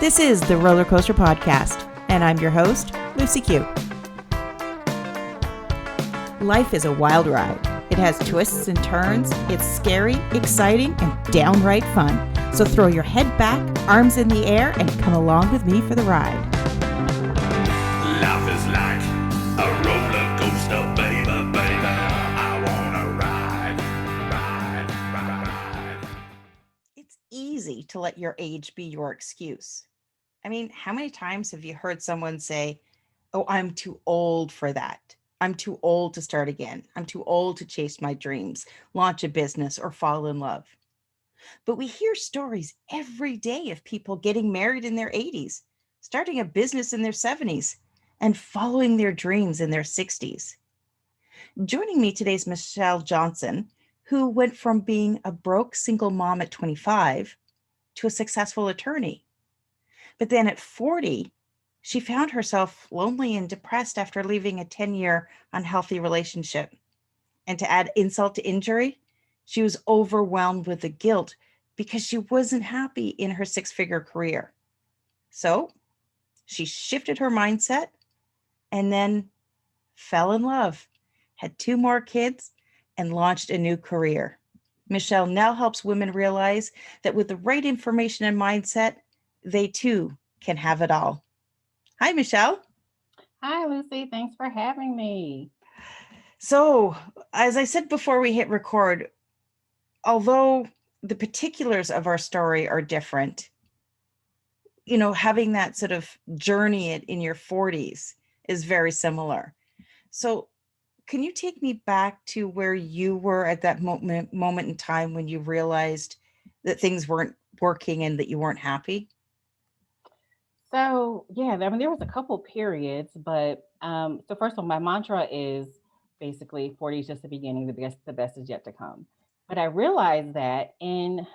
This is the Roller Coaster Podcast, and I'm your host, Lucy Q. Life is a wild ride. It has twists and turns. It's scary, exciting, and downright fun. So throw your head back, arms in the air, and come along with me for the ride. Life is like a roller coaster, baby, baby. I wanna ride. It's easy to let your age be your excuse. I mean, how many times have you heard someone say, "Oh, I'm too old for that. I'm too old to start again. I'm too old to chase my dreams, launch a business, or fall in love." But we hear stories every day of people getting married in their 80s, starting a business in their 70s, and following their dreams in their 60s. Joining me today is Michelle Johnson, who went from being a broke single mom at 25 to a successful attorney. But then at 40, she found herself lonely and depressed after leaving a 10-year unhealthy relationship. And to add insult to injury, she was overwhelmed with the guilt because she wasn't happy in her six-figure career. So she shifted her mindset and then fell in love, had two more kids, and launched a new career. Michelle now helps women realize that with the right information and mindset, they too can have it all. Hi, Michelle. Hi, Lucy. Thanks for having me. So, as I said before we hit record, although the particulars of our story are different, having that sort of journey in your 40s is very similar. So, can you take me back to where you were at that moment in time when you realized that things weren't working and that you weren't happy? There was a couple periods, but so first of all, my mantra is basically 40 is just the beginning, the best is yet to come. But I realized that in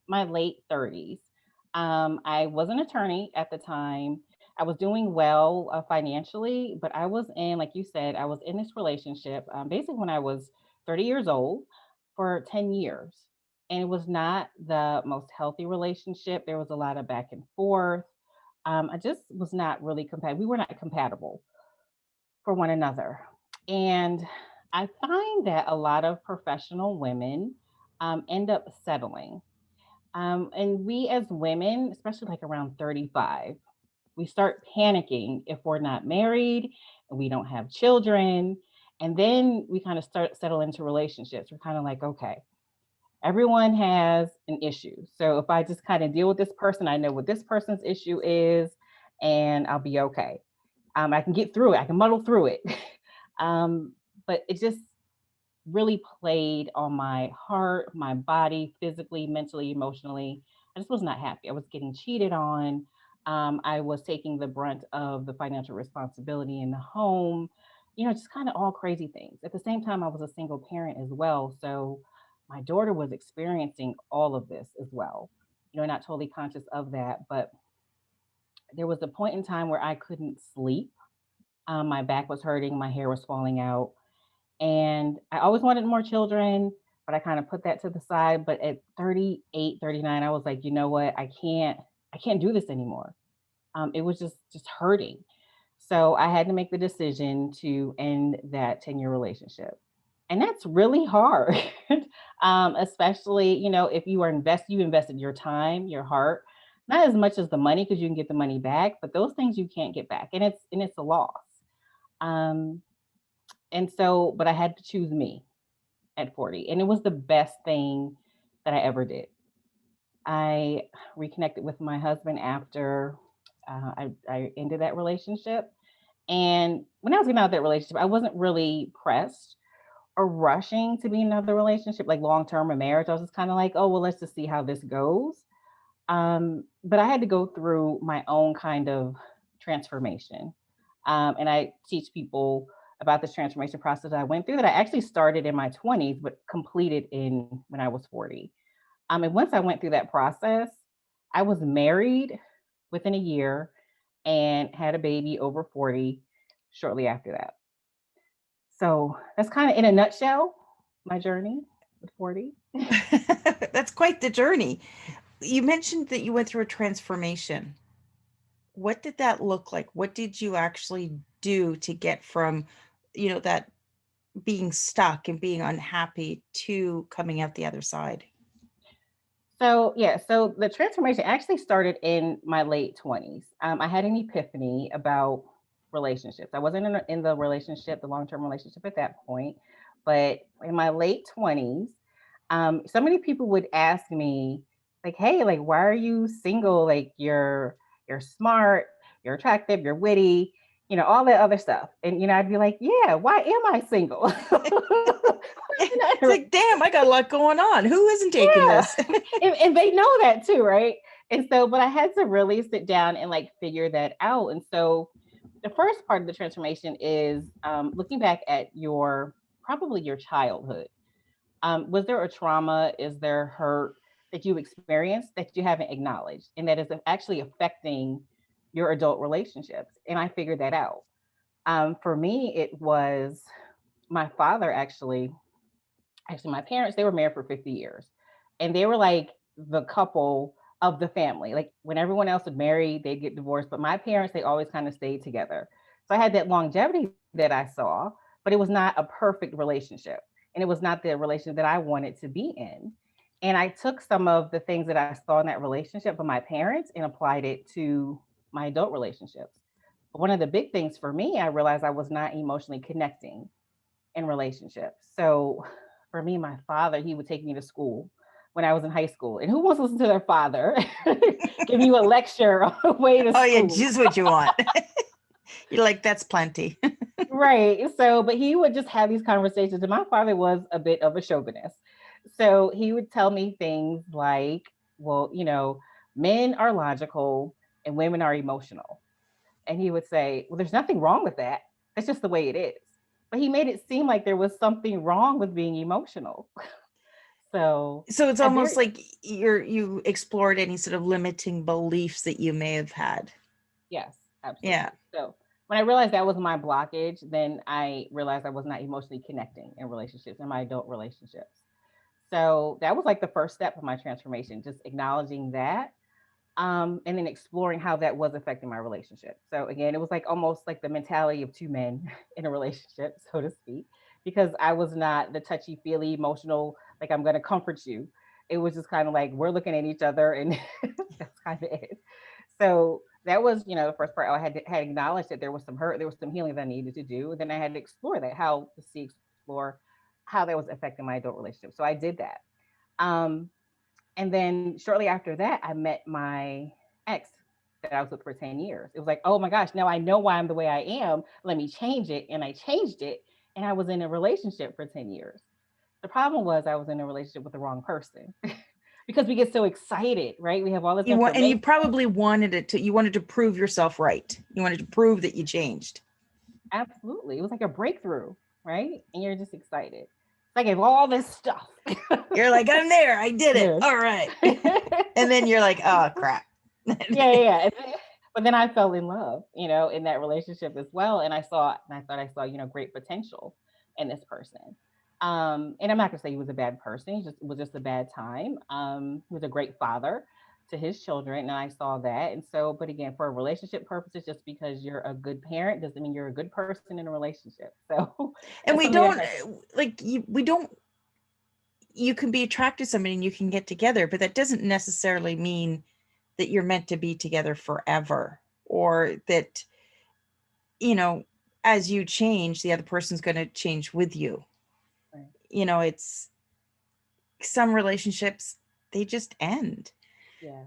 my late 30s, I was an attorney at the time. I was doing well financially, but I was in, like you said, I was in this relationship basically when I was 30 years old for 10 years. And it was not the most healthy relationship. There was a lot of back and forth. I just was not really compatible. We were not compatible for one another. And I find that a lot of professional women end up settling. And we as women, especially like around 35, we start panicking if we're not married and we don't have children. And then we kind of start settle into relationships. We're kind of like, okay, everyone has an issue. So if I just kind of deal with this person, I know what this person's issue is, and I'll be okay. I can get through it. I can muddle through it. But it just really played on my heart, my body, physically, mentally, emotionally. I just was not happy. I was getting cheated on. I was taking the brunt of the financial responsibility in the home, just kind of all crazy things. At the same time, I was a single parent as well. So my daughter was experiencing all of this as well. Not totally conscious of that, but there was a point in time where I couldn't sleep. My back was hurting, my hair was falling out. And I always wanted more children, but I kind of put that to the side. But at 38, 39, I was like, you know what? I can't do this anymore. It was just hurting. So I had to make the decision to end that 10-year relationship. And that's really hard. Especially, if you invested your time, your heart, not as much as the money, because you can get the money back, but those things you can't get back. And it's a loss. Um, but I had to choose me at 40. And it was the best thing that I ever did. I reconnected with my husband after I ended that relationship. And when I was getting out of that relationship, I wasn't really pressed or rushing to be in another relationship, like long term or marriage. I was just kind of like, oh, well, let's just see how this goes. But I had to go through my own kind of transformation. And I teach people about this transformation process that I went through that I actually started in my 20s, but completed in when I was 40. And once I went through that process, I was married within a year and had a baby over 40 shortly after that. So that's kind of in a nutshell, my journey with 40. That's quite the journey. You mentioned that you went through a transformation. What did that look like? What did you actually do to get from, that being stuck and being unhappy to coming out the other side? So yeah, so the transformation actually started in my late 20s. I had an epiphany about relationships. I wasn't in the relationship, the long term relationship at that point, but in my late 20s, so many people would ask me, like, "Hey, like, why are you single? Like, you're smart, you're attractive, you're witty, all that other stuff." And I'd be like, "Yeah, why am I single?" It's like, damn, I got a lot going on. Who isn't taking Yeah. this? And they know that too, right? And so, but I had to really sit down and like figure that out. And so, the first part of the transformation is looking back at probably your childhood. Was there a trauma? Is there hurt that you experienced that you haven't acknowledged, and that is actually affecting your adult relationships? And I figured that out. For me, it was my father actually my parents, they were married for 50 years, and they were like the couple of the family. Like when everyone else would marry, they'd get divorced, but my parents, they always kind of stayed together. So I had that longevity that I saw, but it was not a perfect relationship, and it was not the relationship that I wanted to be in. And I took some of the things that I saw in that relationship from my parents and applied it to my adult relationships. But one of the big things for me, I realized I was not emotionally connecting in relationships. So for me, my father, he would take me to school when I was in high school. And who wants to listen to their father giving you a lecture on the way to Oh, yeah, school? just what you want. You're like, that's plenty. Right. So, but he would just have these conversations. And my father was a bit of a chauvinist. So he would tell me things like, well, men are logical and women are emotional. And he would say, well, there's nothing wrong with that. That's just the way it is. But he made it seem like there was something wrong with being emotional. So So it's I almost very like you explored any sort of limiting beliefs that you may have had. Yes, Yeah. absolutely. So when I realized that was my blockage, then I realized I was not emotionally connecting in relationships, in my adult relationships. So that was like the first step of my transformation, just acknowledging that, and then exploring how that was affecting my relationship. So again, it was like almost like the mentality of two men in a relationship, so to speak, because I was not the touchy feely, emotional, like I'm going to comfort you. It was just kind of like we're looking at each other, and that's kind of it. So that was, the first part. I had acknowledged that there was some hurt, there was some healing that I needed to do. And then I had to explore that, explore how that was affecting my adult relationship. So I did that. Um, and then shortly after that, I met my ex that I was with for 10 years. It was like, oh my gosh, now I know why I'm the way I am. Let me change it. And I changed it. And I was in a relationship for 10 years. The problem was I was in a relationship with the wrong person because we get so excited, right? We have all this And you information. probably you wanted to prove yourself right. You wanted to prove that you changed. Absolutely. It was like a breakthrough, right? And you're just excited. It's like I have all this stuff. You're like, I'm there. I did it. Yes. All right. And then you're like, oh, crap. Yeah, yeah, yeah. But then I fell in love, in that relationship as well. And I thought I saw, great potential in this person. And I'm not gonna say he was a bad person. It was just a bad time. He was a great father to his children, and I saw that. And so, but again, for relationship purposes, just because you're a good parent doesn't mean you're a good person in a relationship. So And that's we something I don't had. we don't you can be attracted to somebody and you can get together, but that doesn't necessarily mean that you're meant to be together forever, or that, you know, as you change, the other person's going to change with you. Right. It's some relationships, they just end. Yeah.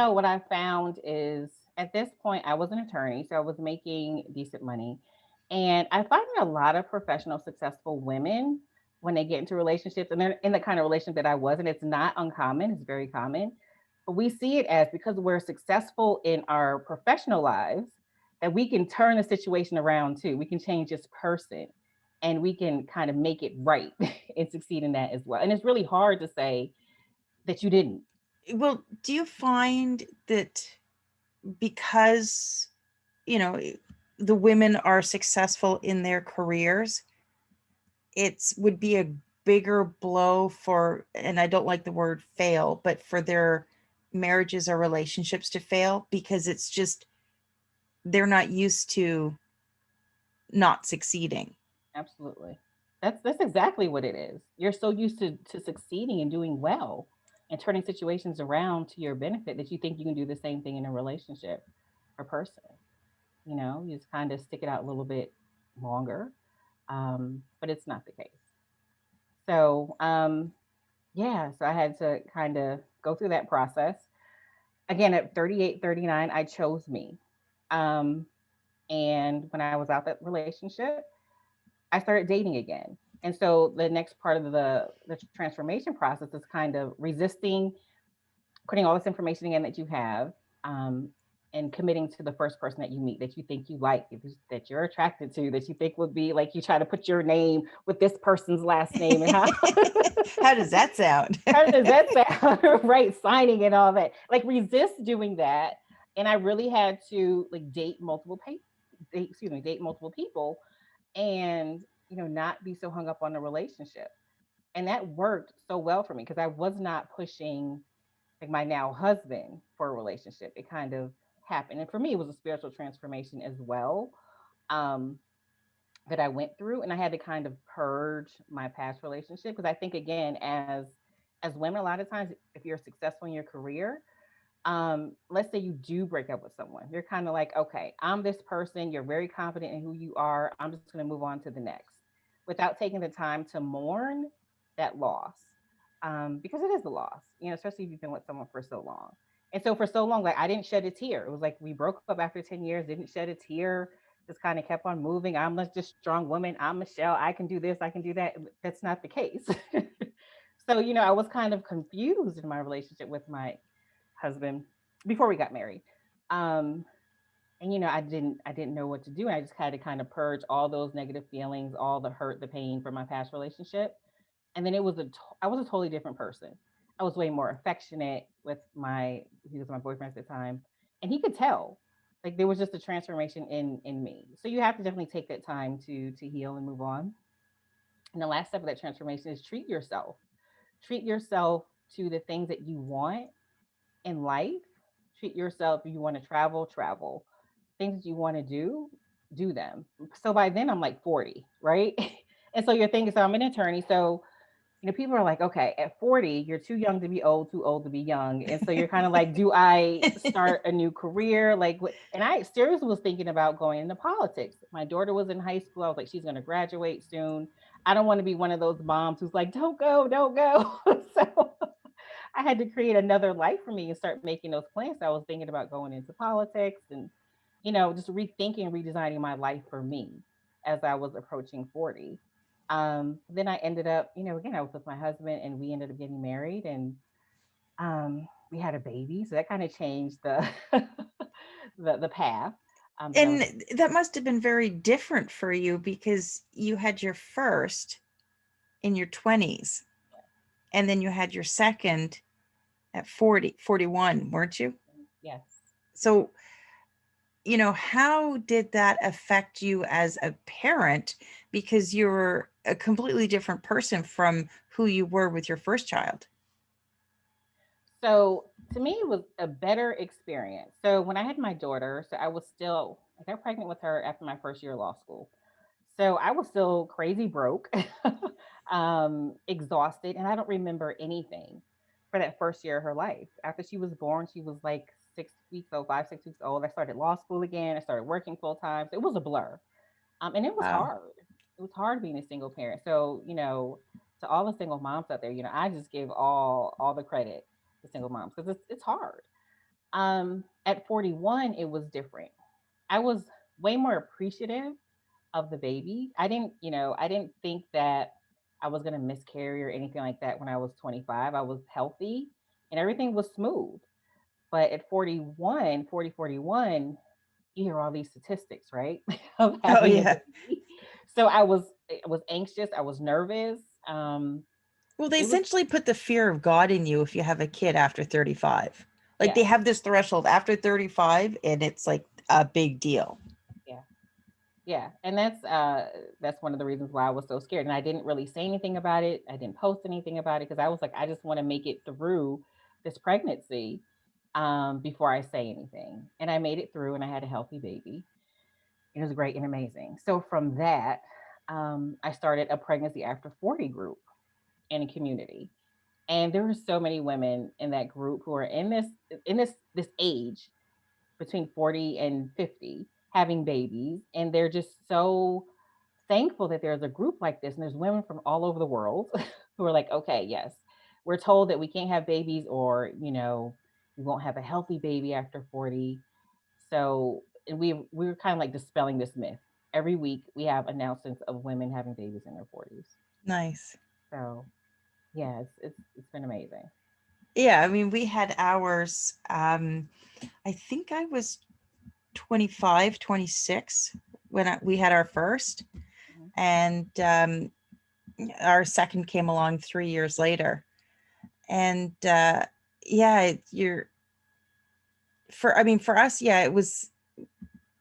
What I found is at this point, I was an attorney, so I was making decent money. And I find that a lot of professional, successful women, when they get into relationships, and they're in the kind of relationship that I was, and it's not uncommon, it's very common. But we see it as because we're successful in our professional lives, that we can turn the situation around too. We can change this person and we can kind of make it right and succeed in that as well. And it's really hard to say that you didn't. Well, do you find that because, you know, the women are successful in their careers, it's would be a bigger blow for, and I don't like the word fail, but for their marriages or relationships to fail because it's just they're not used to not succeeding. Absolutely. That's exactly what it is. You're so used to succeeding and doing well and turning situations around to your benefit that you think you can do the same thing in a relationship or person. You know, you just kind of stick it out a little bit longer, but it's not the case. So, yeah, so I had to kind of go through that process. Again, at 38, 39, I chose me. Um, and when I was out that relationship, I started dating again. And so the next part of the transformation process is kind of resisting putting all this information again that you have, um, and committing to the first person that you meet that you think you like, that you're attracted to, that you think would be like, you try to put your name with this person's last name and how How does that sound? how does that sound? Right, signing and all that. Like resist doing that. And I really had to like date multiple people, and not be so hung up on the relationship. And that worked so well for me because I was not pushing like my now husband for a relationship. It kind of happened. And for me, it was a spiritual transformation as well, um, that I went through. And I had to kind of purge my past relationship. Because I think again, as women, a lot of times if you're successful in your career, let's say you do break up with someone, you're kind of like, okay, I'm this person, you're very confident in who you are, I'm just going to move on to the next, without taking the time to mourn that loss. Because it is a loss, especially if you've been with someone for so long. And so for so long, like I didn't shed a tear. It was like we broke up after 10 years, didn't shed a tear, just kind of kept on moving. I'm just strong woman, I'm Michelle, I can do this, I can do that. That's not the case. So I was kind of confused in my relationship with my husband before we got married. Um, and I didn't know what to do. And I just had to kind of purge all those negative feelings, all the hurt, the pain from my past relationship. And then I was a totally different person. I was way more affectionate with he was my boyfriend at the time, and he could tell. Like there was just a transformation in me. So you have to definitely take that time to heal and move on. And the last step of that transformation is treat yourself. Treat yourself to the things that you want in life. Treat yourself. If you want to travel, travel. Things that you want to do them. So by then I'm like 40, right? And so you're thinking, so I'm an attorney. So, people are like, okay, at 40, you're too young to be old, too old to be young. And so you're kind of like, do I start a new career? Like, and I seriously was thinking about going into politics. My daughter was in high school. I was like, she's going to graduate soon. I don't want to be one of those moms who's like, don't go, don't go. So I had to create another life for me and start making those plans. So I was thinking about going into politics and, just rethinking, redesigning my life for me as I was approaching 40. Then I ended up, again, I was with my husband and we ended up getting married, and we had a baby. So that kind of changed the the path. That I was. And that must have been very different for you because you had your first in your 20s and then you had your second at 40, 41, weren't you? Yes. So, how did that affect you as a parent? Because you're a completely different person from who you were with your first child. So to me, it was a better experience. So when I had my daughter, so I got pregnant with her after my first year of law school. So I was still crazy broke, exhausted, and I don't remember anything for that first year of her life. After she was born, she was like 6 weeks old, 5, 6 weeks old. I started law school again. I started working full time. So it was a blur. And it was Wow. hard. It was hard being a single parent. So, to all the single moms out there, I just give all the credit to single moms because it's hard. At 41, it was different. I was way more appreciative of the baby. I didn't think that I was gonna miscarry or anything like that when I was 25. I was healthy and everything was smooth. But at 41, 40, 41, you hear all these statistics, right? Of Oh, having a yeah. baby. So I was anxious, I was nervous. Well, they It was essentially put the fear of God in you if you have a kid after 35. Like they Yes, have this threshold after 35 and it's like a big deal. yeah. Yeah, and that's one of the reasons why I was so scared, and I didn't really say anything about it. I didn't post anything about it because I was like, I just want to make it through this pregnancy before I say anything. And I made it through, and I had a healthy baby. It was great and amazing. So from that, I started a pregnancy after 40 group in a community, and there were so many women in that group who are in this age between 40 and 50 having babies, and they're just so thankful that there's a group like this, and there's women from all over the world who are like, okay, yes, we're told that we can't have babies, or we won't have a healthy baby after 40. So we were kind of like dispelling this myth. Every week we have announcements of women having babies in their 40s. Nice. So yeah, it's been amazing. Yeah, I mean, we had ours. I think I was 25, 26 when we had our first, Mhm. and our second came along 3 years later. And yeah, you're for. I mean, for us, yeah, it was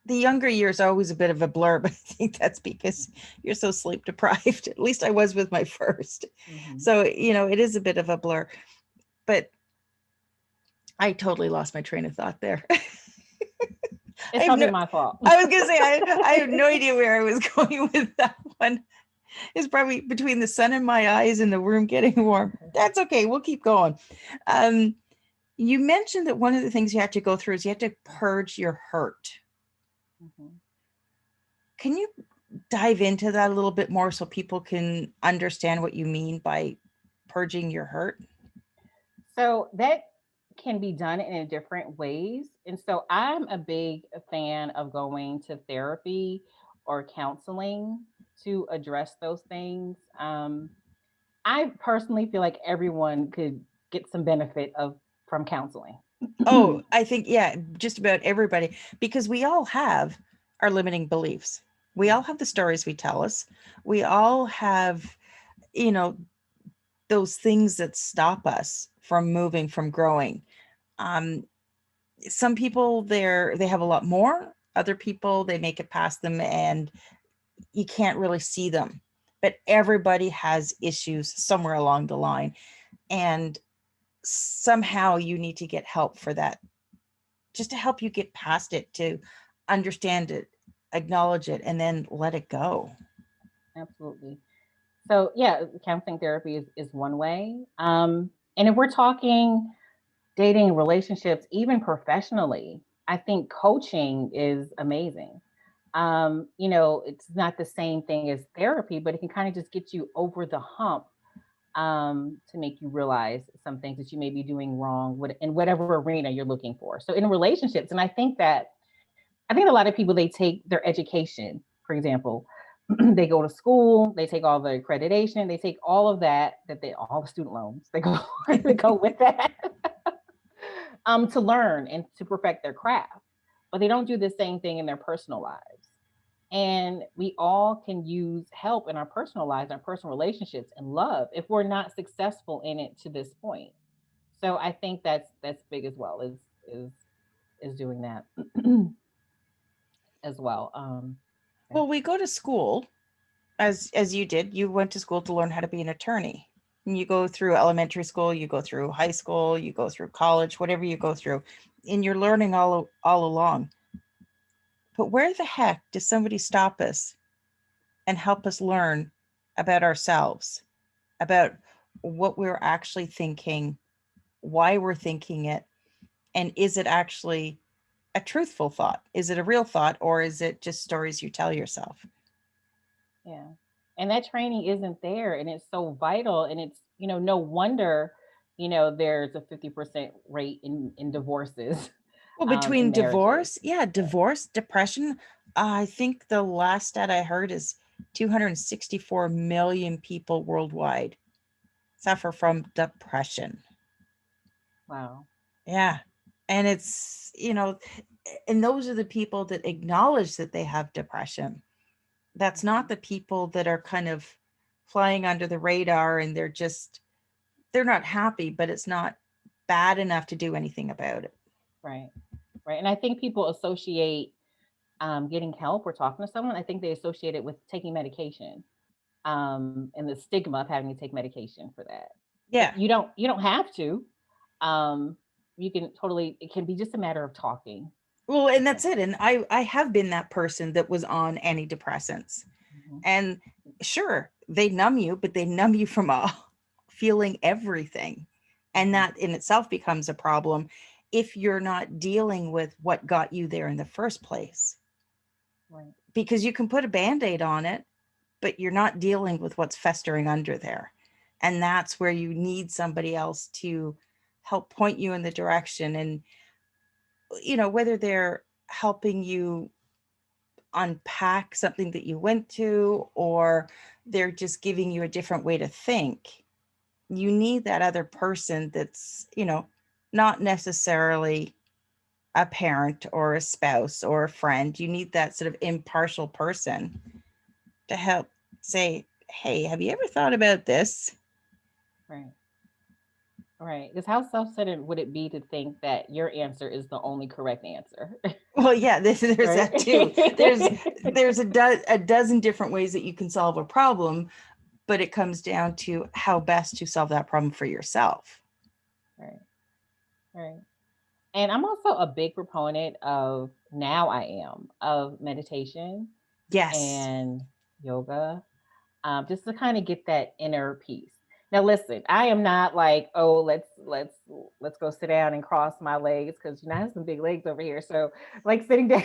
the younger years are always a bit of a blur, but I think that's because you're so sleep deprived. At least I was with my first. Mhm. So, it is a bit of a blur. But I totally lost my train of thought there. I It's have probably no my fault. I was gonna say I have no idea where I was going with that one. It's probably between the sun in my eyes and the room getting warm. That's okay. We'll keep going. Um, you mentioned that one of the things you had to go through is you had to purge your hurt. Mhm. Can you dive into that a little bit more so people can understand what you mean by purging your hurt? So that can be done in different ways. And so I'm a big fan of going to therapy or counseling to address those things. I personally feel like everyone could get some benefit of from counseling. Oh, I think, yeah, just about everybody, because we all have our limiting beliefs. We Yeah, all have the stories we tell us. We all have, you know, those things that stop us from moving, from growing. Um, some people they have a lot more. Other people they make it past them and you can't really see them. But everybody has issues somewhere along the line. And somehow you need to get help for that, just to help you get past it, to understand it, acknowledge it, and then let it go. absolutely. So yeah, counseling therapy is one way. And if we're talking dating, relationships, even professionally, I think coaching is amazing. It's not the same thing as therapy, but it can kind of just get you over the hump, to make you realize some things that you may be doing wrong in whatever arena you're looking for. So in relationships, and I think a lot of people, they take their education, for example, they go to school, they take all the accreditation, they take all of that they all the student loans, they go they go with that, to learn and to perfect their craft. But they don't do the same thing in their personal lives. And we all can use help in our personal lives, our personal relationships and love if we're not successful in it to this point. So I think that's big as well, is is doing that as well. Yeah. Well, we go to school, as you did. You went to school to learn how to be an attorney. And you go through elementary school, you go through high school, you go through college, whatever you go through, and you're learning all along. But where the heck does somebody stop us and help us learn about ourselves, about what we're actually thinking, why we're thinking it, and is it actually a truthful thought? Is it a real thought, or is it just stories you tell yourself? Yeah. And that training isn't there, and it's so vital, and it's, no wonder, there's a 50% rate in divorces Well, in between marriages. divorce, yeah, Yeah. divorce, depression, I think the last stat I heard is 264 million people worldwide suffer from depression. Wow. Yeah. And and those are the people that acknowledge that they have depression. That's not Mhm. the people that are kind of flying under the radar and they're not happy, but it's not bad enough to do anything about it. Right. Right. And I think people associate getting help or talking to someone, I think they associate it with taking medication, and the stigma of having to take medication for that. But Yeah. you don't have to. Um, you can totally. It can be just a matter of talking Well, to and that's someone. it. And I have been that person that was on antidepressants. Mhm. And sure, they numb you, but they numb you from feeling everything. And Mhm. that in itself becomes a problem if you're not dealing with what got you there in the first place. Right. Because you can put a band-aid on it, but you're not dealing with what's festering under there. And that's where you need somebody else to help point you in the direction. And, whether they're helping you unpack something that you went to, or they're just giving you a different way to think, you need that other person that's, not necessarily a parent or a spouse or a friend. You need that sort of impartial person to help say, hey, have you ever thought about this? Right. Right. Because how self-centered would it be to think that your answer is the only correct answer? Well, yeah, there's Right. that too. There's a dozen different ways that you can solve a problem, but it comes down to how best to solve that problem for yourself. Right. Right. And I'm also a big proponent of, now I am, of meditation Yes. and yoga, just to kind of get that inner peace. Now, listen, I am not like, oh, let's go sit down and cross my legs, because I have some big legs over here. So, like, sitting down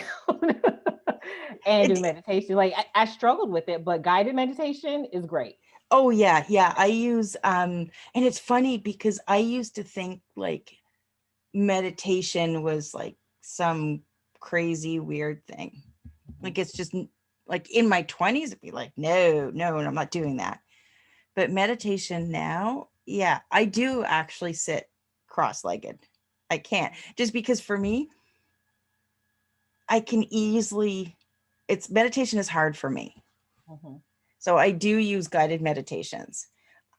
and do It, meditation, like I struggled with it, but guided meditation is great. oh yeah, yeah. I use and it's funny because I used to think like meditation was like some crazy weird thing. Mhm. Like it's just like in my 20s it'd be like no, no, I'm not doing that. But meditation now, yeah, I do actually sit cross-legged. I can't, just because for me, I can easily, it's meditation is hard for me. Mhm. So I do use guided meditations.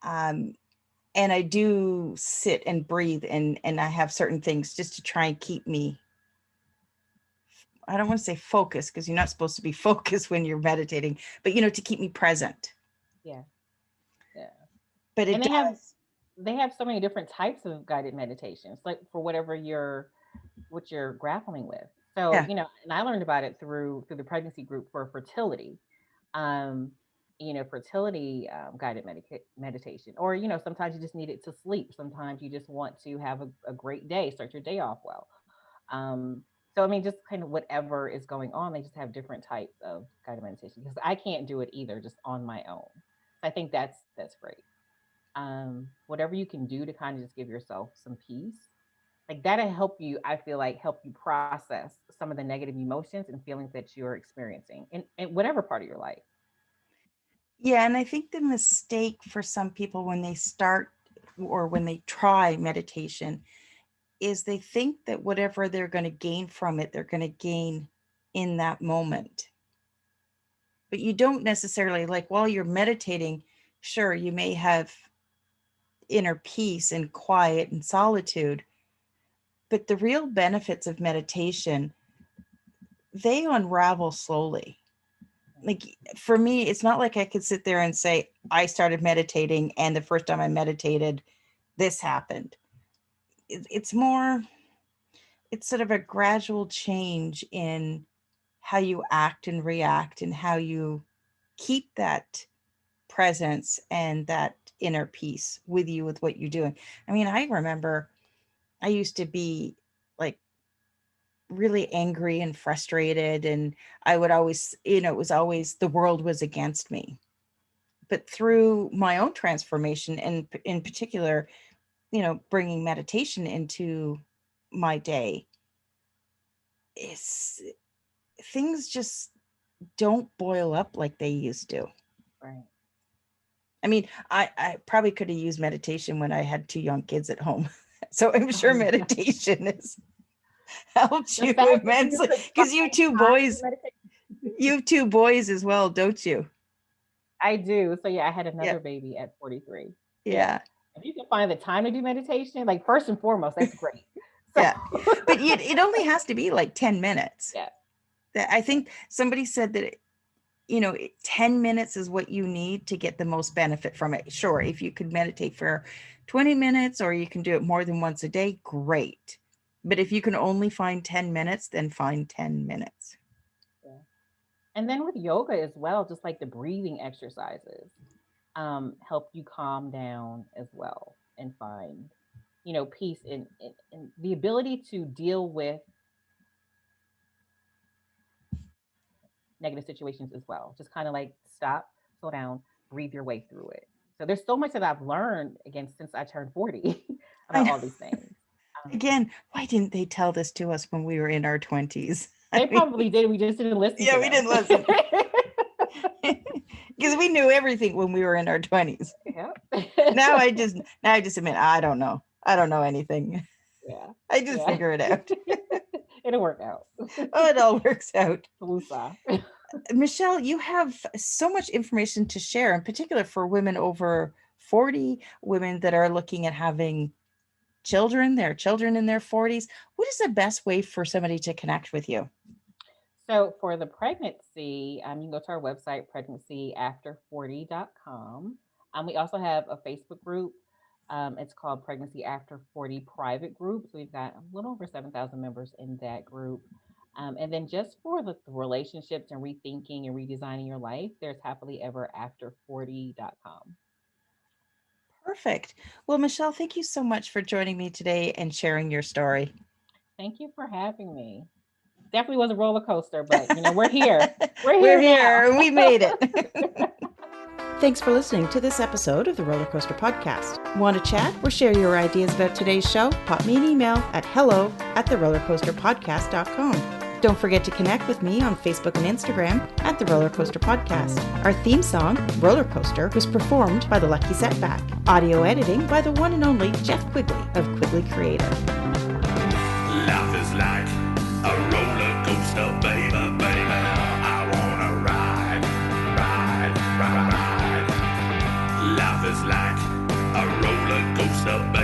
Um, and I do sit and breathe, and I have certain things just to try and keep me, I don't want to say focused because you're not supposed to be focused when you're meditating, but to keep me present. Yeah, yeah. But And it does. they have so many different types of guided meditations, like for whatever what you're grappling with. So, Yeah. and I learned about it through the pregnancy group for fertility. Um, fertility guided meditation, or sometimes you just need it to sleep. Sometimes you just want to have a great day, start your day off well. Um, so I mean, just kind of whatever is going on, they just have different types of guided meditation, because I can't do it either just on my own. I think that's great. Whatever you can do to kind of just give yourself some peace, like that'll help you, I feel like, help you process some of the negative emotions and feelings that you're experiencing in whatever part of your life. Yeah, and I think the mistake for some people when they start or when they try meditation is they think that whatever they're going to gain from it, they're going to gain in that moment. But you don't necessarily, like, while you're meditating, sure, you may have inner peace and quiet and solitude, but the real benefits of meditation, they unravel slowly. Like for me, it's not like I could sit there and say, I started meditating and the first time I meditated, this happened. It's more, it's sort of a gradual change in how you act and react and how you keep that presence and that inner peace with you with what you're doing. I mean, I remember I used to be like really angry and frustrated, and I would always, it was always the world was against me. But through my own transformation, and in particular, bringing meditation into my day, it's things just don't boil up like they used to. Right. I mean, I probably could have used meditation when I had two young kids at home. So I'm Oh sure yeah. meditation has helped The you fact that you immensely could because find time to meditate. you have two boys as well, don't you? I do. So yeah, I had Yeah. another baby at 43. Yeah. Yeah. If you can find the time to do meditation, like first and foremost, that's great. So Yeah. But it only has to be like 10 minutes. yeah, I think somebody said that, 10 minutes is what you need to get the most benefit from it. Sure, if you could meditate for 20 minutes or you can do it more than once a day, great. But if you can only find 10 minutes, then find 10 minutes. Yeah. And then with yoga as well, just like the breathing exercises, help you calm down as well and find, peace and the ability to deal with negative situations as well. Just kind of like stop, slow down, breathe your way through it. So there's so much that I've learned again since I turned 40 I about know. all these things. Again, why didn't they tell this to us when we were in our 20s? They probably did. We just didn't listen to Yeah, we them. didn't listen. Because we knew everything when we were in our 20s. Yeah. Now I just admit I don't know. I don't know anything. Yeah. I just figure it out. It'll work out. Oh, it all works out. Woosah. Michelle, you have so much information to share, in particular for women over 40, women that are looking at having children, their children in their 40s. What is the best way for somebody to connect with you? So for the pregnancy, you can go to our website, pregnancyafter40.com. We also have a Facebook group. It's called Pregnancy After 40 Private Group. So we've got a little over 7,000 members in that group. And then just for the relationships and rethinking and redesigning your life, there's happilyeverafter40.com. Perfect. Well, Michelle, thank you so much for joining me today and sharing your story. Thank you for having me. Definitely was a roller coaster, but we're here. We're here. We made it. Thanks for listening to this episode of the Roller Coaster Podcast. Want to chat or share your ideas about today's show? Pop me an email at hello@therollercoasterpodcast.com. Don't forget to connect with me on Facebook and Instagram at The Roller Coaster Podcast. Our theme song, Roller Coaster, was performed by The Lucky Setback. Audio editing by the one and only Jeff Quigley of Quigley Creator. Life is like a roller coaster, baby, baby. I wanna ride, ride, ride, ride. Life is like a roller coaster, baby.